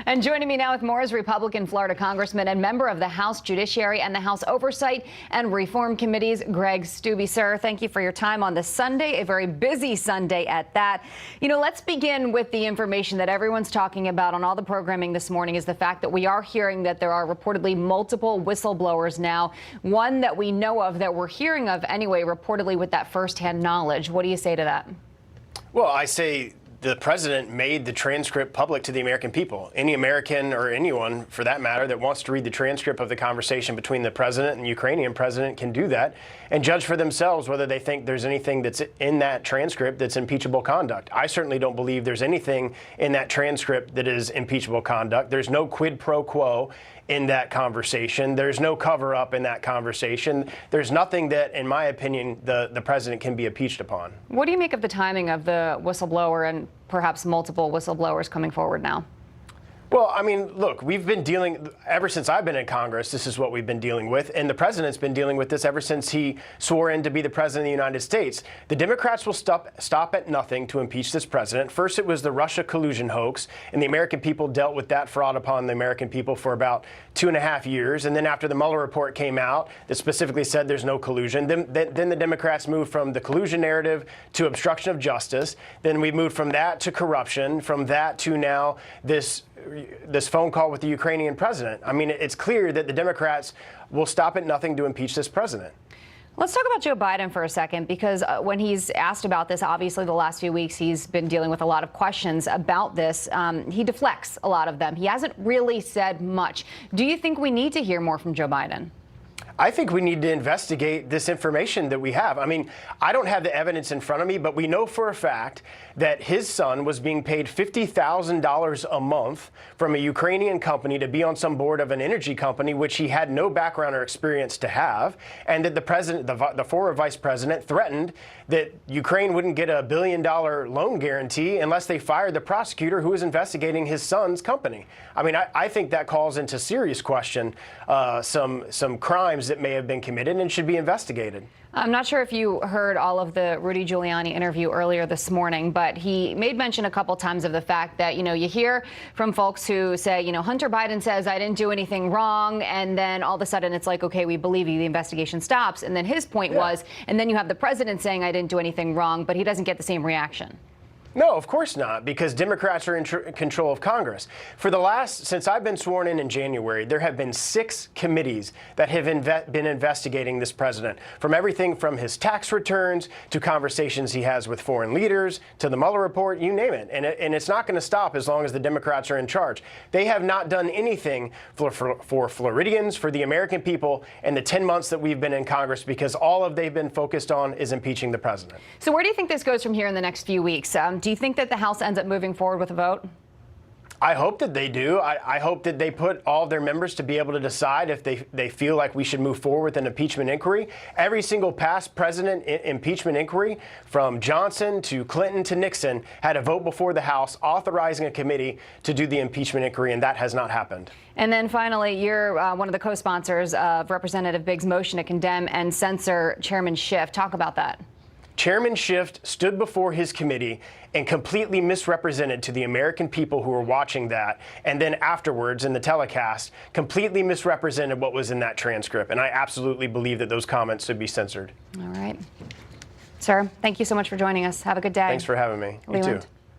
And joining me now with more is Republican Florida Congressman and member of the House Judiciary and the House Oversight and Reform Committees, Greg Steube. Sir, thank you for your time on this Sunday, a very busy Sunday at that. You know, let's begin with the information that everyone's talking about on all the programming this morning is the fact that we are hearing that there are reportedly multiple whistleblowers now. One that we know of, that we're hearing of anyway, reportedly with that firsthand knowledge. What do you say to that? Well, I say the president made the transcript public to the American people. Any American or anyone, for that matter, that wants to read the transcript of the conversation between the president and the Ukrainian president can do that and judge for themselves whether they think there's anything that's in that transcript that's impeachable conduct. I certainly don't believe there's anything in that transcript that is impeachable conduct. There's no quid pro quo in that conversation. There's no cover up in that conversation. There's nothing that, in my opinion, the president can be impeached upon. What do you make of the timing of the whistleblower and perhaps multiple whistleblowers coming forward now? Well, I mean, look, we've been dealing, ever since I've been in Congress, this is what we've been dealing with. And the president's been dealing with this ever since he swore in to be the president of the United States. The Democrats will stop at nothing to impeach this president. First, it was the Russia collusion hoax, and the American people dealt with that fraud upon the American people for about 2.5 years. And then after the Mueller report came out that specifically said there's no collusion, then the Democrats moved from the collusion narrative to obstruction of justice. Then we moved from that to corruption, from that to now this phone call with the Ukrainian president. I mean, it's clear that the Democrats will stop at nothing to impeach this president. Let's talk about Joe Biden for a second, because when he's asked about this, obviously the last few weeks he's been dealing with a lot of questions about this. He deflects a lot of them. He hasn't really said much. Do you think we need to hear more from Joe Biden? I think we need to investigate this information that we have. I mean, I don't have the evidence in front of me, but we know for a fact that his son was being paid $50,000 a month from a Ukrainian company to be on some board of an energy company, which he had no background or experience to have, and that the president, the former vice president, threatened that Ukraine wouldn't get $1 billion loan guarantee unless they fired the prosecutor who was investigating his son's company. I mean, I think that calls into serious question some crimes that may have been committed and should be investigated. I'm not sure if you heard all of the Rudy Giuliani interview earlier this morning, but he made mention a couple times of the fact that, you know, you hear from folks who say, you know, Hunter Biden says I didn't do anything wrong, and then all of a sudden it's like, okay, we believe you, the investigation stops. And then his point was, and then you have the president saying I didn't do anything wrong, but he doesn't get the same reaction. No, of course not, because Democrats are in control of Congress. Since I've been sworn in January, there have been 6 committees that have been investigating this president, from everything from his tax returns to conversations he has with foreign leaders to the Mueller report, you name it. And it's not going to stop as long as the Democrats are in charge. They have not done anything for Floridians, for the American people, in the 10 months that we've been in Congress, because all they've been focused on is impeaching the president. So where do you think this goes from here in the next few weeks? Do you think that the House ends up moving forward with a vote? I hope that they do. I hope that they put all of their members to be able to decide if they feel like we should move forward with an impeachment inquiry. Every single past president impeachment inquiry, from Johnson to Clinton to Nixon, had a vote before the House authorizing a committee to do the impeachment inquiry, and that has not happened. And then finally, you're one of the co-sponsors of Representative Bigg's motion to condemn and censor Chairman Schiff. Talk about that. Chairman Schiff stood before his committee and completely misrepresented to the American people who were watching that, and then afterwards in the telecast, completely misrepresented what was in that transcript. And I absolutely believe that those comments should be censored. All right. Sir, thank you so much for joining us. Have a good day. Thanks for having me. You too.